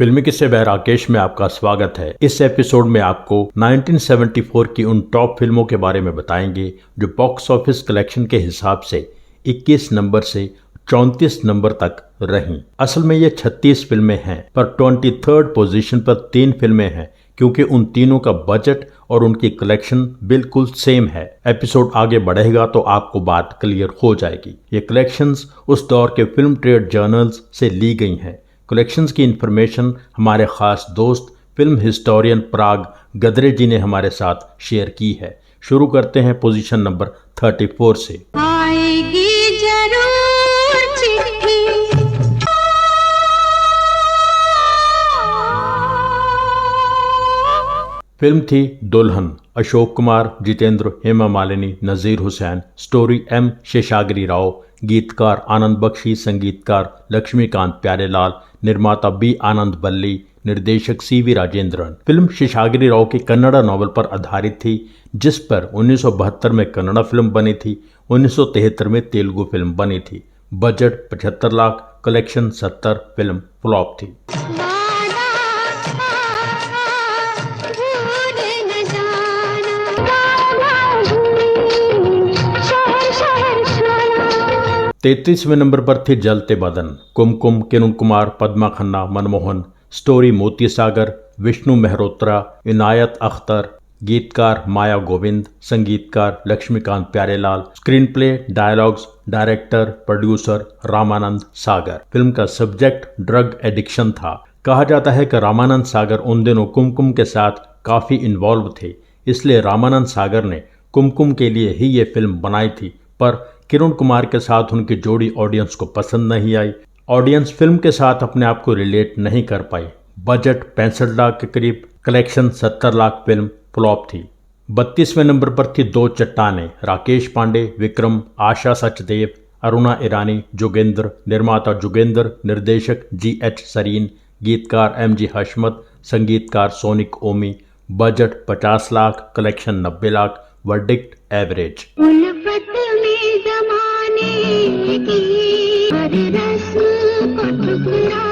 फिल्मी किस्से बाय राकेश में आपका स्वागत है। इस एपिसोड में आपको 1974 की उन टॉप फिल्मों के बारे में बताएंगे जो बॉक्स ऑफिस कलेक्शन के हिसाब से 21 नंबर से 34 नंबर तक रहीं। असल में ये 36 फिल्में हैं, पर 23rd पोजीशन पर 3 फिल्में हैं क्योंकि उन तीनों का बजट और उनकी कलेक्शन बिल्कुल सेम है। एपिसोड आगे बढ़ेगा तो आपको बात क्लियर हो जाएगी। ये कलेक्शंस उस दौर के फिल्म ट्रेड जर्नल्स से ली गई हैं। कलेक्शंस की इंफॉर्मेशन हमारे खास दोस्त फिल्म हिस्टोरियन पराग गदरे जी ने हमारे साथ शेयर की है। शुरू करते हैं पोजीशन नंबर 34 से। आएगी जरूर चिट्ठी, फिल्म थी दुल्हन। अशोक कुमार, जितेंद्र, हेमा मालिनी, नजीर हुसैन। स्टोरी एम शेषागिरी राव। गीतकार आनंद बख्शी, संगीतकार लक्ष्मीकांत प्यारेलाल, निर्माता बी आनंद बल्ली, निर्देशक सीवी राजेंद्रन। फिल्म शेषागिरी राव की कन्नड़ा नॉवल पर आधारित थी, जिस पर 1972 में कन्नड़ा फिल्म बनी थी, 1973 में तेलुगु फिल्म बनी थी। Budget 75 lakh, collection 70, film flop थी। भूल न जाना, शहर शहर छाना। 33वें नंबर पर थी जलते बदन। कुमकुम, किरण कुमार, पद्मा खन्ना, मनमोहन। स्टोरी मोती सागर, विष्णु मेहरोत्रा, इनायत अख्तर। गीतकार माया गोविंद, संगीतकार Laxmikant Pyarelal. Screenplay, dialogues, director producer Ramanand Sagar. Film का सब्जेक्ट ड्रग एडिक्शन था। कहा जाता है कि रामानंद सागर उन दिनों कुमकुम के साथ काफी इन्वॉल्व थे, इसलिए रामानंद सागर ने कुमकुम के लिए ही ये फिल्म बनाई थी, पर किरण कुमार के साथ उनकी जोड़ी ऑडियंस को पसंद नहीं आई। ऑडियंस फिल्म के साथ अपने आप को रिलेट नहीं कर पाई। बजट 65 लाख के करीब, कलेक्शन 70 लाख, फिल्म फ्लॉप थी। 32वें नंबर पर थी दो चट्टाने। राकेश पांडे, विक्रम, आशा सचदेव, अरुणा ईरानी, जोगेंद्र। निर्माता जोगेंद्र, निर्देशक GH सरीन, गीतकार MG हशमत, संगीतकार Sonik Omi. Budget 50 lakh, collection 90 lakh, verdict average. उल्फत में जमाने की हर रस्म को ठुकरा।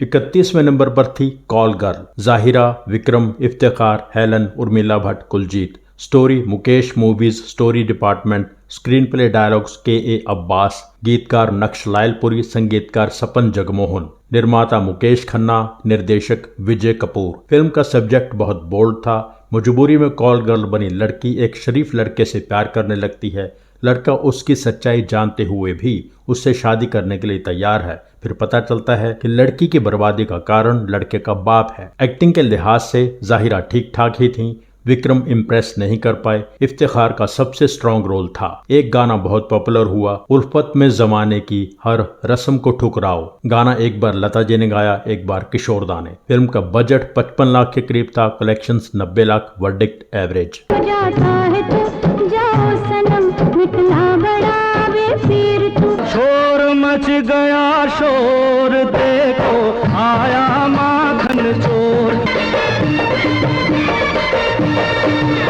31वें नंबर पर थी call girl. Zahira, Vikram, Iftikhar, Helen, Urmila Bhatt, Kuljeet. Story Mukesh movies story department. Screenplay, dialogues KA Abbas. गीतकार नक्श लायलपुरी, संगीतकार सपन जगमोहन। निर्माता मुकेश खन्ना, निर्देशक विजय कपूर। फिल्म का सब्जेक्ट बहुत बोल्ड था। मजबूरी में कॉल गर्ल बनी लड़की एक शरीफ लड़के से प्यार करने लगती है। लड़का उसकी सच्चाई जानते हुए भी उससे शादी करने के लिए तैयार है। फिर पता चलता है कि लड़की की बर्बादी का कारण लड़के का बाप है। एक्टिंग के लिहाज से जाहिरा ठीक ठाक ही थी। विक्रम इम्प्रेस नहीं कर पाए। इफ्तिखार का सबसे स्ट्रॉन्ग रोल था। एक गाना बहुत पॉपुलर हुआ, उल्फत में जमाने की हर रस्म को ठुकराओ। गाना एक बार लता जी ने गाया, एक बार किशोर दा ने। फिल्म का बजट 55 लाख के करीब था, कलेक्शंस 90 लाख, वर्डिक्ट एवरेज। जाता है तू जाओ सनम, निकला बड़ा वे फिर तू। शोर मच गया शोर, देखो आया माखन चोर।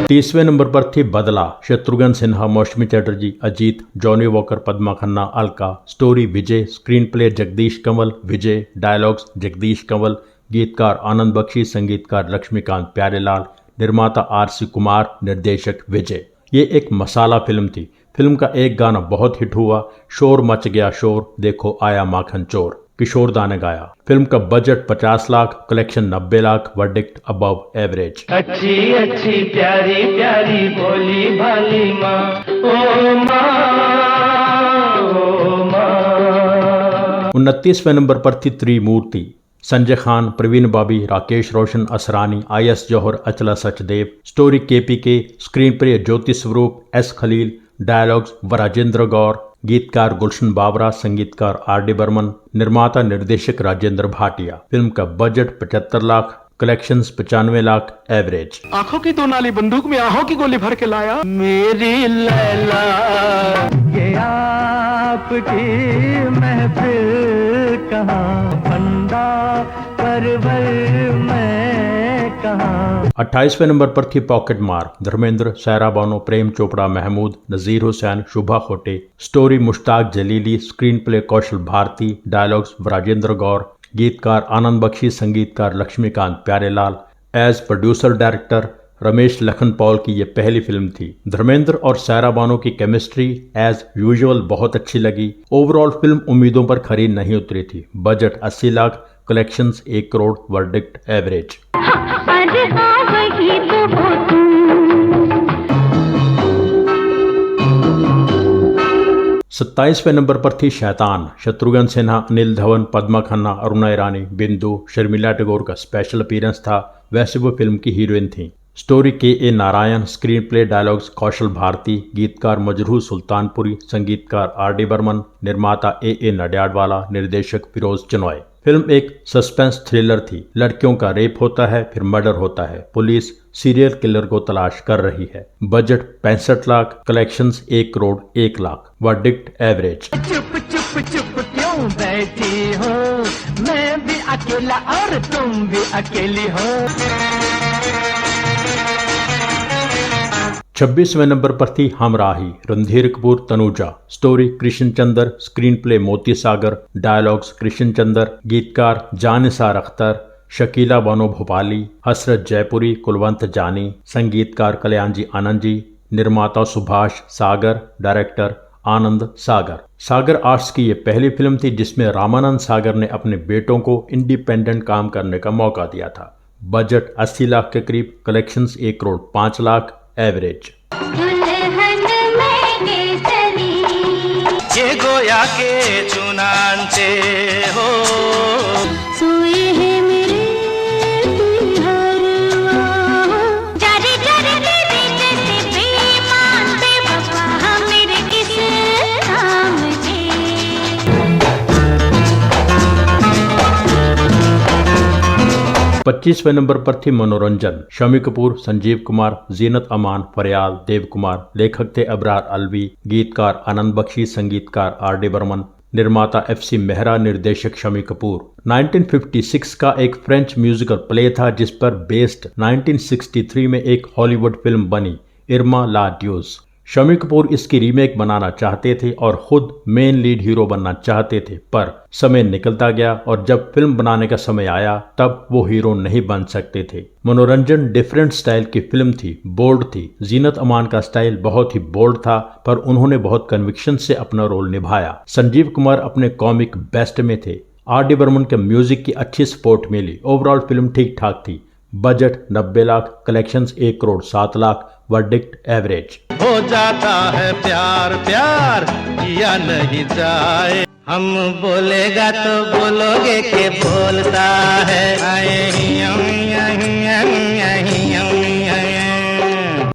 30वें नंबर पर थी बदला। Shatrughan Sinha, Moushumi Chatterjee, Ajit, Johnny Walker, Padma Khanna, Alka. Story Vijay. Screenplay Jagdish Kanwal, Vijay. Dialogues Jagdish Kanwal. गीतकार आनंद बख्शी, संगीतकार लक्ष्मीकांत प्यारेलाल। निर्माता RC कुमार, निर्देशक विजय। ये एक मसाला फिल्म थी। फिल्म का एक गाना बहुत हिट हुआ, शोर मच गया शोर, देखो आया माखन चोर। किशोर दा ने गाया। फिल्म का budget 50 lakh, collection 90 lakh, verdict above average. अच्छी अच्छी प्यारी प्यारी भोली भाली माँ, ओ माँ, ओ माँ। 29वें नंबर पर थी Trimurti. Sanjay Khan, Praveen Babi, Rakesh Roshan, Asrani, IS Johar, Achala Sachdev. Story KPK। Screenplay Jyoti Swaroop, S Khalil. Dialogues वराजेंद्र गौर। गीतकार गुलशन बाबरा, संगीतकार RD बर्मन। निर्माता निर्देशक राजेंद्र भाटिया। फिल्म का budget 75 lakh, collections 95 lakh, average. आंखों की 2 नाली बंदूक में आहों की गोली भर के लाया। मेरी लैला ये आपकी महफिल कहाँ, फंदा परवर मैं कहाँ। 28वें नंबर पर थी पॉकेट मार, धर्मेंद्र, सायरा बानो, प्रेम चोपड़ा, महमूद, नजीर Hussain, Shubha Khote. Story Mushtaq Jalili, screenplay Kaushal Bharati, dialogues Rajendra Gaur, गीतकार आनंद बख्शी, संगीतकार Laxmikant Pyarelal. As producer director Ramesh Lakhan Pal की यह पहली फिल्म थी। धर्मेंद्र और सायरा बानो की केमिस्ट्री एज यूजुअल बहुत अच्छी लगी। ओवरऑल फिल्म उम्मीदों पर खरी नहीं उतरी थी। Budget 80 lakh, collections 1 crore, verdict average. अरे हाँ वही तो हो तुम। 27वें नंबर पर थी शैतान, शत्रुघ्न सिन्हा, अनिल धवन, पद्मा खन्ना, अरुणा ईरानी, बिंदु, शर्मिला टैगोर का स्पेशल अपीयरेंस था। वैसे वो फिल्म की हीरोइन थी। स्टोरी के नारायण, स्क्रीन प्ले डायलॉग्स कौशल भारती, गीतकार मजरूह सुल्तानपुरी, संगीतकार R.D. बर्मन, निर्माता A.A. नडियाडवाला, निर्देशक फिरोज चनॉय। फिल्म एक सस्पेंस थ्रिलर थी। लड़कियों का रेप होता है, फिर मर्डर होता है। पुलिस सीरियल किलर को तलाश कर रही है। Budget 65 lakh, collections 1 crore 1 lakh, verdict average. चुप चुप चुप क्यों बैठी हो, मैं भी अकेला और तुम भी अकेली हो। 26वें नंबर पर थी हमराही, रणधीर कपूर, तनुजा। स्टोरी कृष्ण चंद्र, स्क्रीन प्ले मोती सागर, डायलॉग्स कृष्ण चंद्र, गीतकार जानिसार अख्तर, शकीला बानो भोपाली, हसरत जयपुरी, कुलवंत जानी, संगीतकार कल्याण जी आनंद जी, निर्माता सुभाष सागर, डायरेक्टर आनंद सागर। सागर आर्ट्स की यह पहली फिल्म थी जिसमें रामानंद सागर ने अपने बेटों को इंडिपेंडेंट काम करने का मौका दिया था। बजट 80 लाख के करीब, कलेक्शंस 1 करोड़ 5 लाख, एवरेज। ये गोया के चुनांचे हो, सोए हैं मेरे हरवा, जारे जारे तेरे जैसे बेईमान बेवफा मेरे किस काम के। 25वें नंबर पर थी मनोरंजन, शमी कपूर, संजीव कुमार, जीनत अमान, फरियाल, देव कुमार। लेखक थे अबरार अलवी, गीतकार आनंद बख्शी, संगीतकार R.D. बर्मन, निर्माता FC मेहरा, निर्देशक शमी कपूर। 1956 का एक फ्रेंच म्यूजिकल प्ले था जिस पर बेस्ड 1963 में एक हॉलीवुड फिल्म बनी, इर्मा ला ड्यूस। शमी कपूर इसकी रीमेक बनाना चाहते थे और खुद मेन लीड हीरो बनना चाहते थे, पर समय निकलता गया और जब फिल्म बनाने का समय आया तब वो हीरो नहीं बन सकते थे। मनोरंजन डिफरेंट स्टाइल की फिल्म थी, बोल्ड थी। जीनत अमान का स्टाइल बहुत ही बोल्ड था पर उन्होंने बहुत कन्विक्शन से अपना रोल निभाया। संजीव कुमार अपने कॉमिक बेस्ट में थे। R.D. बर्मन के म्यूजिक की अच्छी सपोर्ट मिली। ओवरऑल फिल्म ठीक ठाक थी। Budget 90 lakh, collections 1 crore 7 lakh, verdict average. हो जाता है प्यार प्यार किया नहीं जाए, हम बोलेगा तो बोलोगे के बोलता है।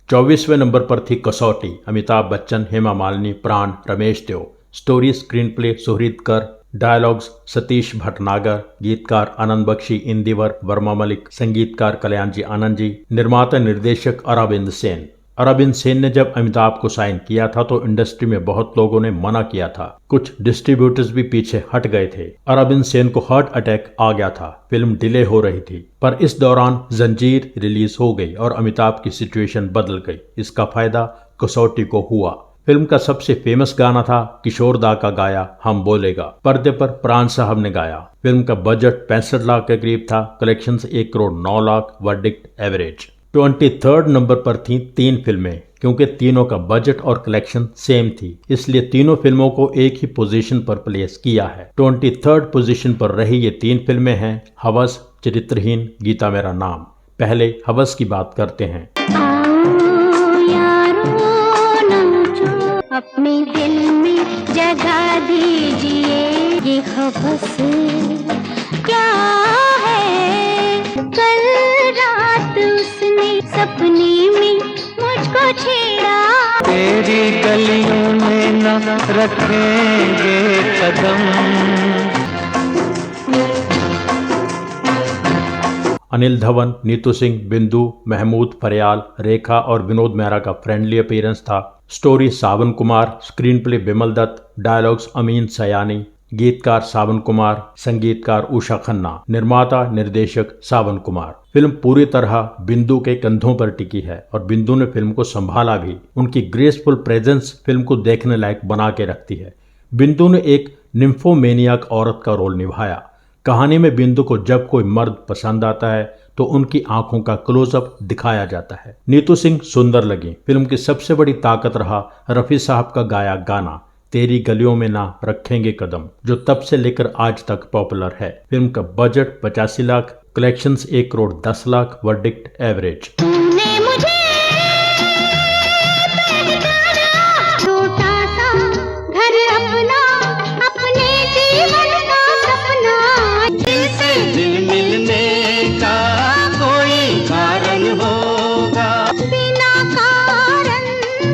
24वें नंबर पर थी कसौटी, अमिताभ बच्चन, हेमा मालिनी, प्राण, रमेश देव। स्टोरी स्क्रीन प्ले सुहृद कर, डायलॉग्स सतीश भटनागर, गीतकार आनंद बख्शी, इंदिवर, वर्मा मलिक, संगीतकार कल्याण जी आनंद जी, निर्माता निर्देशक अरविंद सेन। अरविंद सेन ने जब अमिताभ को साइन किया था तो इंडस्ट्री में बहुत लोगों ने मना किया था, कुछ डिस्ट्रीब्यूटर्स भी पीछे हट गए थे। अरविंद सेन को हार्ट अटैक आ गया था, फिल्म डिले हो रही थी, पर इस दौरान जंजीर रिलीज हो गई और अमिताभ की सिचुएशन बदल गई। इसका फायदा कसौटी को हुआ। फिल्म का सबसे फेमस गाना था किशोर दा का गाया हम बोलेगा, पर्दे पर प्राण साहब ने गाया। फिल्म का बजट 65 लाख के करीब था, collections 1 crore 9 lakh, verdict average. 23rd number पर थी 3 फिल्में। क्योंकि तीनों का बजट और कलेक्शन सेम थी इसलिए तीनों फिल्मों को एक ही पोजीशन पर प्लेस किया है। 23rd पोजीशन पर रही ये 3 फिल्में हैं हवस, चरित्रहीन, गीता मेरा नाम। पहले हवस की बात करते हैं। अपने दिल में जगा दीजिए ये हवस क्या है। कल रात उसने सपने में मुझको छेड़ा, तेरी गलियों में न रखेंगे कदम। अनिल धवन, नीतू सिंह, बिंदु, महमूद, फरियाल, रेखा और विनोद मेहरा का फ्रेंडली अपीयरेंस था। Story Sawan Kumar, screenplay Bimal Dutt, dialogues Ameen Sayani, गीतकार सावन कुमार, संगीतकार उषा खन्ना, निर्माता निर्देशक सावन कुमार। फिल्म पूरी तरह बिंदु के कंधों पर टिकी है और बिंदु ने फिल्म को संभाला भी। उनकी ग्रेसफुल प्रेजेंस फिल्म को देखने लायक बना के रखती है। बिंदु ने एक निम्फोमेनियाक औरत का रोल निभाया। कहानी में बिंदु को जब कोई मर्द पसंद आता है तो उनकी आंखों का क्लोजअप दिखाया जाता है। नीतू सिंह सुंदर लगी। फिल्म की सबसे बड़ी ताकत रहा रफी साहब का गाया गाना तेरी गलियों में ना रखेंगे कदम, जो तब से लेकर आज तक पॉपुलर है। फिल्म का budget 85 lakh, collections 1 crore 10 lakh, verdict average. तूने मुझे पहचाना, छोटा सा घर अपना, अपने जीवन का सपना, दिल से दिल मिलने का कोई कारण होगा, बिना कारण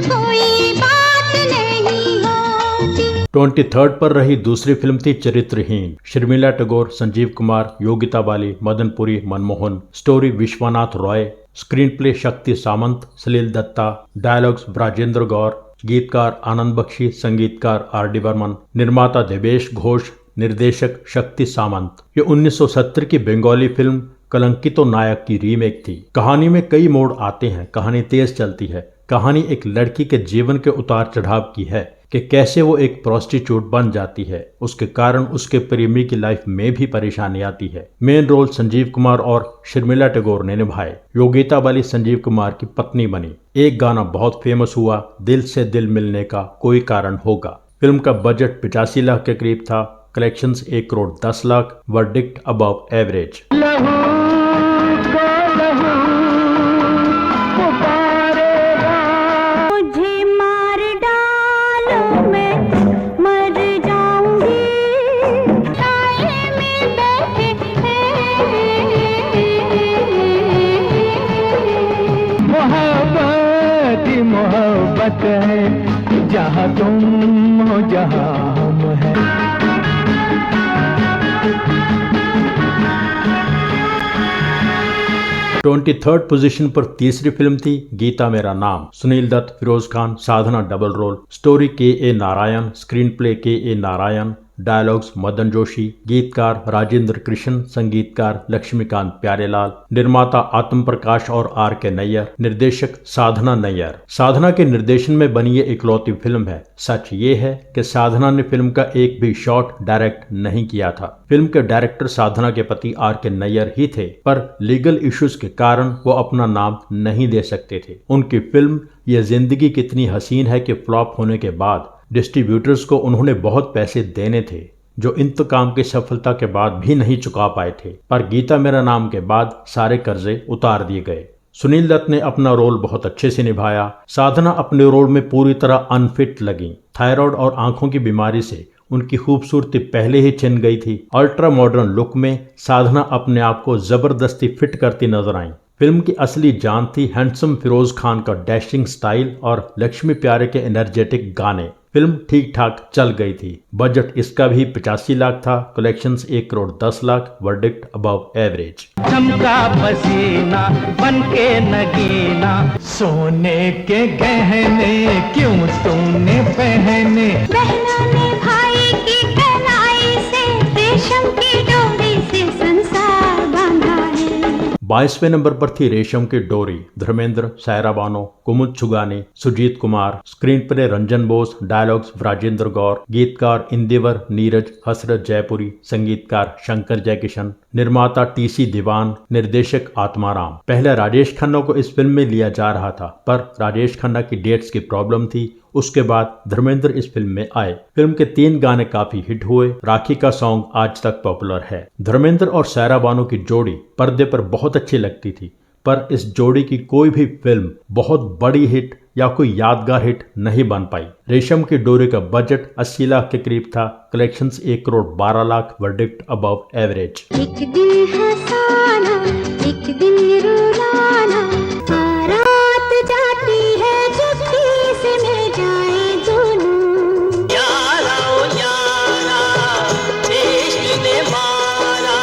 कोई बात नहीं होती। 23 पर रही दूसरी फिल्म थी Charitraheen. Sharmila Tagore, Sanjeev Kumar, Yogita Bali, Madanpuri, Manmohan. Story Vishwanath Roy, screenplay Shakti Samanta, सलील दत्ता, डायलॉग्स ब्राजेंद्र गौर, गीतकार आनंद बख्शी, संगीतकार R.D. बर्मन, निर्माता देवेश घोष, निर्देशक शक्ति सामंत। ये 1970 की बंगाली फिल्म कलंकितो नायक की रीमेक थी। कहानी में कई मोड़ आते हैं, कहानी तेज चलती है। कहानी एक लड़की के जीवन के उतार चढ़ाव की है कि कैसे वो एक प्रोस्टिट्यूट बन जाती है, उसके कारण उसके प्रेमी की लाइफ में भी परेशानी आती है। मेन रोल संजीव कुमार और शर्मिला टैगोर ने निभाए। योगिता बाली संजीव कुमार की पत्नी बनी। एक गाना बहुत फेमस हुआ, दिल से दिल मिलने का कोई कारण होगा। फिल्म का बजट 85 लाख के करीब था, collections 1 crore 10 lakh, verdict above average. मुझे मार डालो, मैं मर जाऊंगी, साए में बैठे मोहब्बत ही मोहब्बत है, जहाँ तुम हो जहाँ हम हैं। 23rd पोजीशन पर तीसरी फिल्म थी गीता मेरा नाम। सुनील दत्त, फिरोज खान, साधना डबल रोल। स्टोरी के नारायण, स्क्रीन प्ले के नारायण, डायलॉग्स मदन जोशी, गीतकार राजेंद्र कृष्ण, संगीतकार लक्ष्मीकांत प्यारेलाल, निर्माता आत्म प्रकाश और R.K. नैयर, निर्देशक साधना नैयर। साधना के निर्देशन में बनी ये इकलौती फिल्म है। सच ये है कि साधना ने फिल्म का एक भी शॉट डायरेक्ट नहीं किया था। फिल्म के डायरेक्टर साधना के पति R.K. नैयर ही थे, पर लीगल इश्यूज के कारण वो अपना नाम नहीं दे सकते थे। उनकी फिल्म ये जिंदगी कितनी हसीन है कि फ्लॉप होने के बाद डिस्ट्रीब्यूटर्स को उन्होंने बहुत पैसे देने थे, जो इंतकाम की सफलता के बाद भी नहीं चुका पाए थे। पर गीता मेरा नाम के बाद सारे कर्जे उतार दिए गए। सुनील दत्त ने अपना रोल बहुत अच्छे से निभाया। साधना अपने रोल में पूरी तरह अनफिट लगी। थायराइड और आंखों की बीमारी से उनकी खूबसूरती पहले ही छिन गई थी। अल्ट्रा मॉडर्न लुक में साधना अपने आप को जबरदस्ती फिट करती नजर आई। फिल्म की असली जान थी हैंडसम फिरोज खान का डैशिंग स्टाइल और लक्ष्मी प्यारे के एनर्जेटिक गाने। फिल्म ठीक ठाक चल गई थी। बजट इसका भी 85 लाख था, collections 1 crore 10 lakh, verdict above average. चमका पसीना बन के नगीना, सोने के गहने क्यों तूने पहने, बहनों ने भाई की कलाई से, रेशम की डोरी से संसार बांधा है। 22वें नंबर पर थी रेशम की डोरी। Dharmendra, Saira Bano, Kumud Chhugani, Sujit Kumar, screenplay Ranjan Bose, dialogues Rajendra Gaur, गीतकार इंदिवर, नीरज, हसरत जयपुरी, संगीतकार शंकर जयकिशन, निर्माता TC दीवान, निर्देशक आत्माराम। पहले राजेश खन्ना को इस फिल्म में लिया जा रहा था, पर राजेश खन्ना की डेट्स की प्रॉब्लम थी। उसके बाद धर्मेंद्र इस फिल्म में आए। फिल्म के 3 गाने काफी हिट हुए। राखी का सॉन्ग आज तक पॉपुलर है। धर्मेंद्र और सायरा बानो की जोड़ी पर्दे पर बहुत अच्छी लगती थी, पर इस जोड़ी की कोई भी फिल्म बहुत बड़ी हिट या कोई यादगार हिट नहीं बन पाई। रेशम की डोरी का बजट 80 लाख के करीब था, collections 1 crore 12 lakh, verdict above average. एक दिन हंसाना, एक दिन रुलाना, रात जाती है चुपके से मिल जाए दोनों। यारा ओ यारा, इश्क ने मारा।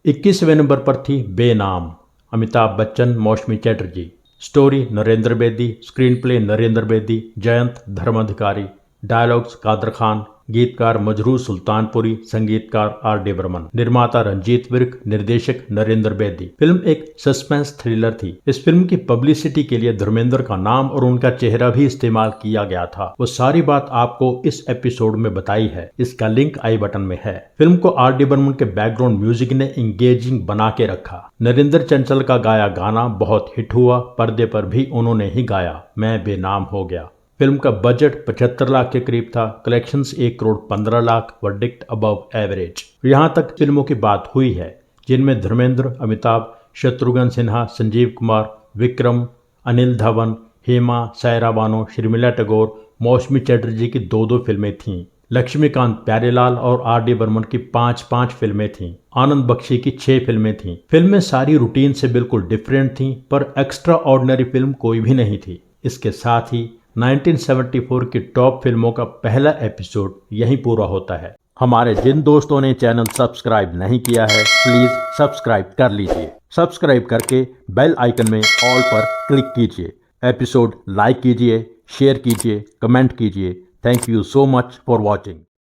21वें नंबर पर थी बेनाम। Amitabh Bachchan, Mousumi Chatterjee. Story Narendra Bedi, screenplay Narendra Bedi, Jayant Dharmadhikari, dialogues Kader Khan, गीतकार मजरूर सुल्तानपुरी, संगीतकार आर डी बर्मन, निर्माता रंजीत विर्क, निर्देशक नरेंद्र बेदी। फिल्म एक सस्पेंस थ्रिलर थी। इस फिल्म की पब्लिसिटी के लिए धर्मेंद्र का नाम और उनका चेहरा भी इस्तेमाल किया गया था। वो सारी बात आपको इस एपिसोड में बताई है। इसका लिंक आई बटन में है। फिल्म को आर डी बर्मन के बैकग्राउंड म्यूजिक ने इंगेजिंग बना के रखा। नरेंद्र चंचल का गाया गाना बहुत हिट हुआ। पर्दे पर भी उन्होंने ही गाया, मैं बेनाम हो गया। फिल्म का बजट 75 लाख के करीब था। Collections 1 crore 15 lakh, verdict above average. यहाँ तक फिल्मों की बात हुई है जिनमें धर्मेंद्र, अमिताभ, शत्रुघ्न सिन्हा, संजीव कुमार, विक्रम, अनिल धवन, हेमा, सायरा बानो, शर्मिला टैगोर, मौसमी चटर्जी की 2-2 फिल्में थीं। लक्ष्मीकांत प्यारेलाल और आर डी बर्मन की 5-5 फिल्में थीं। आनंद बख्शी की 6 फिल्में थीं। फिल्में सारी रूटीन से बिल्कुल डिफरेंट थीं, पर एक्स्ट्रा ऑर्डिनरी फिल्म कोई भी नहीं थी। इसके साथ ही 1974 की टॉप फिल्मों का पहला एपिसोड यहीं पूरा होता है। हमारे जिन दोस्तों ने चैनल सब्सक्राइब नहीं किया है, प्लीज सब्सक्राइब कर लीजिए। सब्सक्राइब करके बेल आइकन में ऑल पर क्लिक कीजिए। एपिसोड लाइक कीजिए, शेयर कीजिए, कमेंट कीजिए। Thank you so much for watching.